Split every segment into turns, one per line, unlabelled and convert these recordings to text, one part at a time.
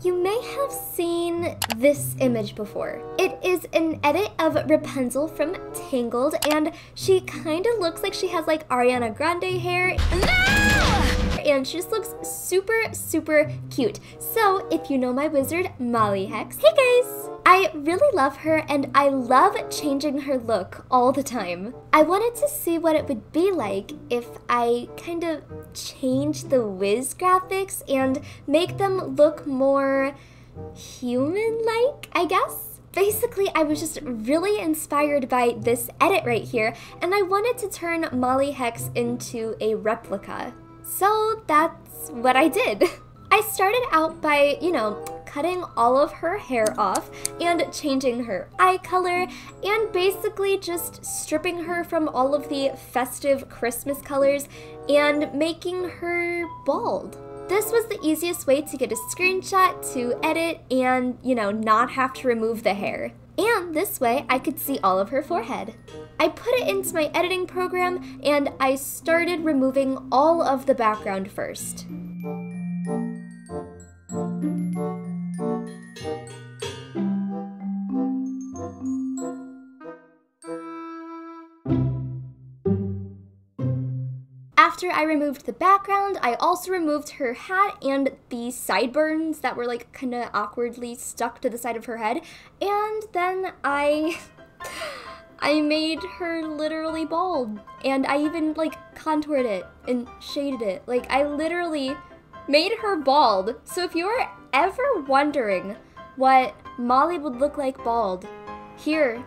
You may have seen this image before. It is an edit of Rapunzel from Tangled, and she kind of looks like she has like Ariana Grande hair. No! And she just looks super, super cute. So if you know my wizard, Molly Hex, hey guys! I really love her, and I love changing her look all the time. I wanted to see what it would be like if I kind of change the Wiz graphics and make them look more human-like, I guess? Basically, I was just really inspired by this edit right here, and I wanted to turn Molly Hex into a replica. So that's what I did. I started out by, cutting all of her hair off and changing her eye color and basically just stripping her from all of the festive Christmas colors and making her bald. This was the easiest way to get a screenshot to edit and, not have to remove the hair. And this way I could see all of her forehead. I put it into my editing program and I started removing all of the background first. After I removed the background, I also removed her hat and the sideburns that were like kind of awkwardly stuck to the side of her head. And then I made her literally bald. And I even like contoured it and shaded it. Like I literally made her bald. So if you're ever wondering what Molly would look like bald, here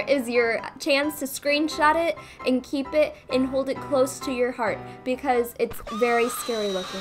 is your chance to screenshot it and keep it and hold it close to your heart because it's very scary looking.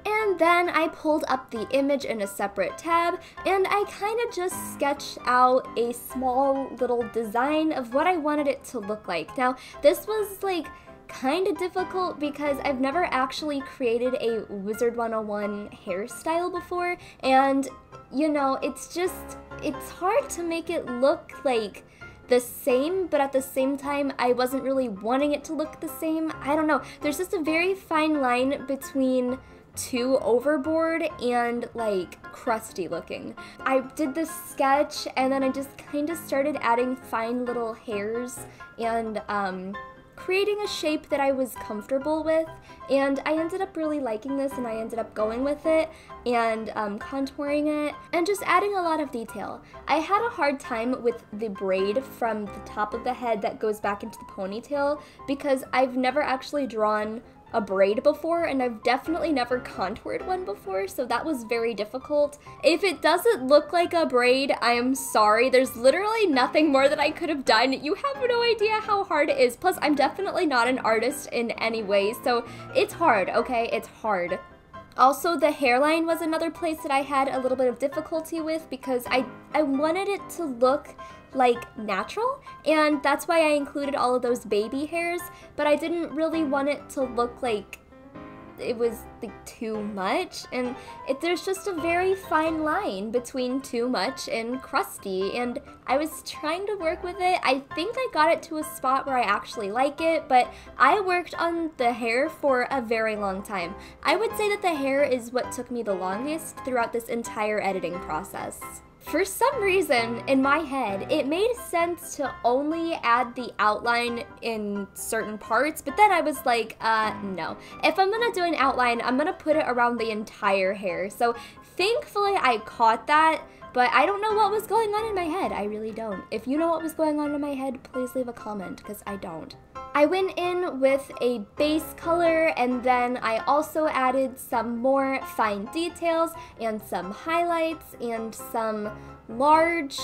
And then I pulled up the image in a separate tab and I kind of just sketched out a small little design of what I wanted it to look like. Now, this was like kind of difficult because I've never actually created a Wizard101 hairstyle before, and it's hard to make it look like the same, but at the same time, I wasn't really wanting it to look the same. I don't know. There's just a very fine line between too overboard and like crusty looking. I did this sketch and then I just kind of started adding fine little hairs and creating a shape that I was comfortable with, and I ended up really liking this and I ended up going with it and contouring it and just adding a lot of detail. I had a hard time with the braid from the top of the head that goes back into the ponytail because I've never actually drawn a braid before, and I've definitely never contoured one before, so that was very difficult. If it doesn't look like a braid, I am sorry. There's literally nothing more that I could have done. You have no idea how hard it is. Plus, I'm definitely not an artist in any way, so it's hard, okay? It's hard. Also, the hairline was another place that I had a little bit of difficulty with because I wanted it to look like natural, and that's why I included all of those baby hairs, but I didn't really want it to look like it was like too much, and there's just a very fine line between too much and crusty, and I was trying to work with it. I think I got it to a spot where I actually like it, but I worked on the hair for a very long time. I would say that the hair is what took me the longest throughout this entire editing process. For some reason, in my head, it made sense to only add the outline in certain parts, but then I was like, no. If I'm gonna do an outline, I'm gonna put it around the entire hair. So thankfully I caught that, but I don't know what was going on in my head. I really don't. If you know what was going on in my head, please leave a comment, because I don't. I went in with a base color, and then I also added some more fine details and some highlights and some large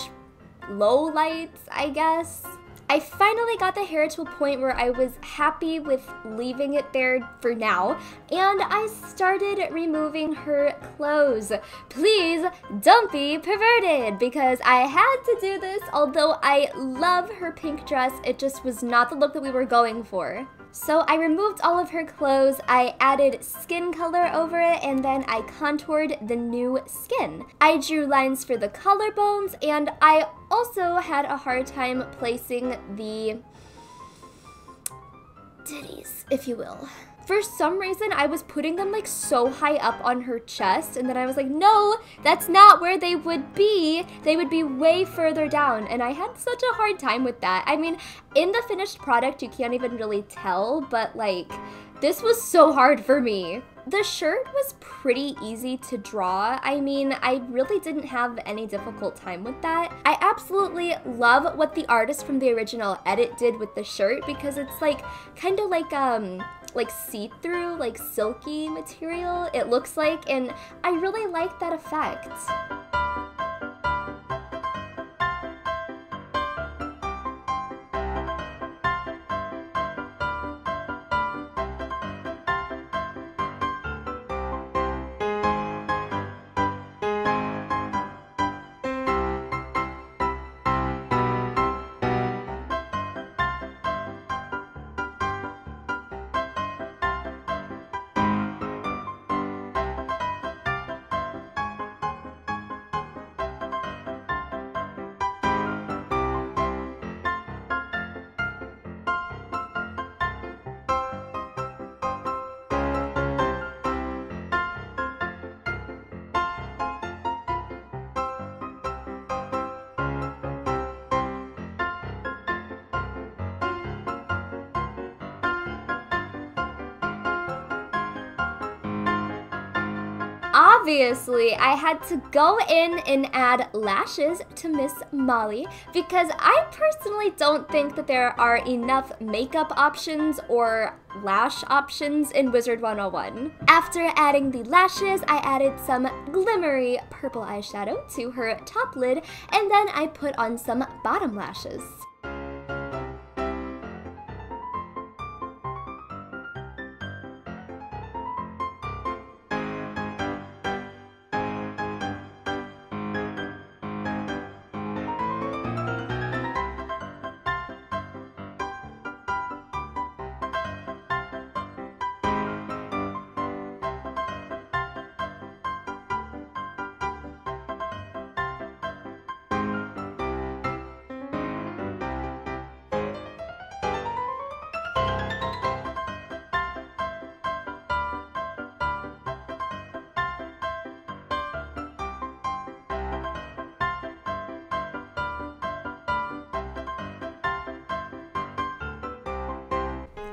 low lights, I guess. I finally got the hair to a point where I was happy with leaving it there for now, and I started removing her clothes. Please don't be perverted, because I had to do this. Although I love her pink dress, it just was not the look that we were going for. So I removed all of her clothes, I added skin color over it, and then I contoured the new skin. I drew lines for the collarbones, and I also had a hard time placing the titties, if you will. for some reason, I was putting them like so high up on her chest, and then I was like, no, that's not where they would be. They would be way further down, and I had such a hard time with that. I mean, in the finished product, you can't even really tell, but like, this was so hard for me. The shirt was pretty easy to draw. I mean, I really didn't have any difficult time with that. I absolutely love what the artist from the original edit did with the shirt, because it's like kind of like see-through, like silky material, it looks like, and I really like that effect. Obviously, I had to go in and add lashes to Miss Molly because I personally don't think that there are enough makeup options or lash options in Wizard101. After adding the lashes, I added some glimmery purple eyeshadow to her top lid, and then I put on some bottom lashes.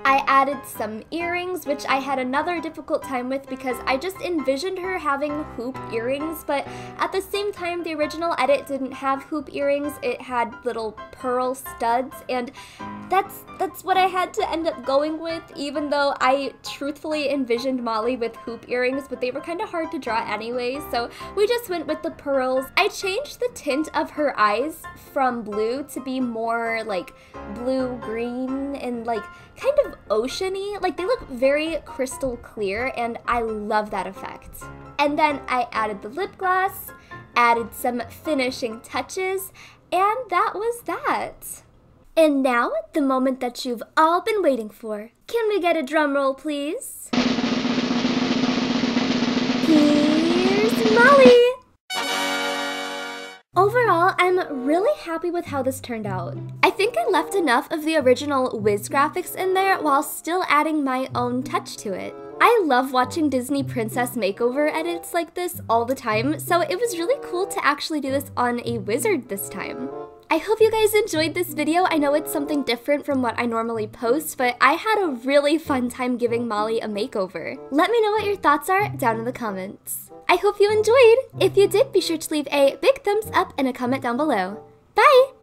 I added some earrings, which I had another difficult time with because I just envisioned her having hoop earrings, but at the same time, the original edit didn't have hoop earrings. It had little pearl studs, and that's what I had to end up going with, even though I truthfully envisioned Molly with hoop earrings, but they were kind of hard to draw anyway, so we just went with the pearls. I changed the tint of her eyes from blue to be more like blue-green and like kind of oceany. Like, they look very crystal clear, and I love that effect. And then I added the lip gloss, added some finishing touches, and that was that. And now, the moment that you've all been waiting for. Can we get a drum roll, please? Here's Molly! Overall, I'm really happy with how this turned out. I think I left enough of the original Wiz graphics in there while still adding my own touch to it. I love watching Disney Princess Makeover edits like this all the time, so it was really cool to actually do this on a wizard this time. I hope you guys enjoyed this video. I know it's something different from what I normally post, but I had a really fun time giving Molly a makeover. Let me know what your thoughts are down in the comments. I hope you enjoyed! If you did, be sure to leave a big thumbs up and a comment down below. Bye!